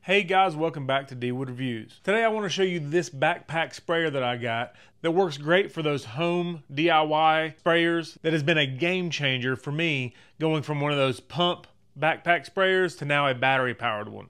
Hey guys, welcome back to Dwood Reviews. Today I want to show you this backpack sprayer that I got that works great for those home DIY sprayers. That has been a game changer for me, going from one of those pump backpack sprayers to now a battery powered one.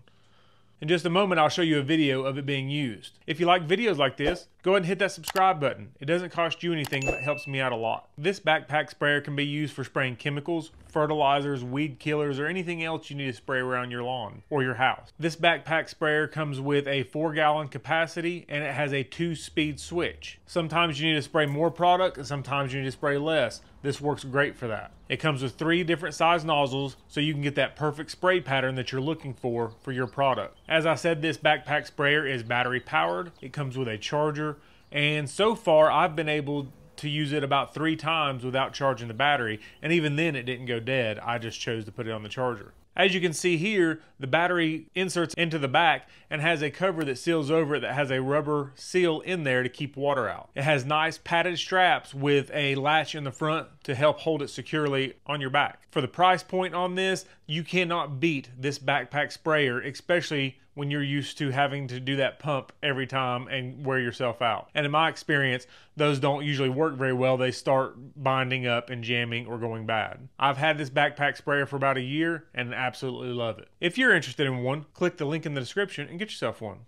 In just a moment, I'll show you a video of it being used. If you like videos like this, go ahead and hit that subscribe button. It doesn't cost you anything, but it helps me out a lot. This backpack sprayer can be used for spraying chemicals, fertilizers, weed killers, or anything else you need to spray around your lawn or your house. This backpack sprayer comes with a 4-gallon capacity and it has a 2-speed switch. Sometimes you need to spray more product and sometimes you need to spray less. This works great for that. It comes with 3 different size nozzles so you can get that perfect spray pattern that you're looking for your product. As I said, this backpack sprayer is battery powered. It comes with a charger, and so far I've been able to use it about 3 times without charging the battery, and even then it didn't go dead. I just chose to put it on the charger. As you can see here, the battery inserts into the back and has a cover that seals over it that has a rubber seal in there to keep water out. It has nice padded straps with a latch in the front to help hold it securely on your back. For the price point on this, you cannot beat this backpack sprayer, especially when you're used to having to do that pump every time and wear yourself out. And in my experience, those don't usually work very well. They start binding up and jamming or going bad. I've had this backpack sprayer for about a year and absolutely love it. If you're interested in one, click the link in the description and get yourself one.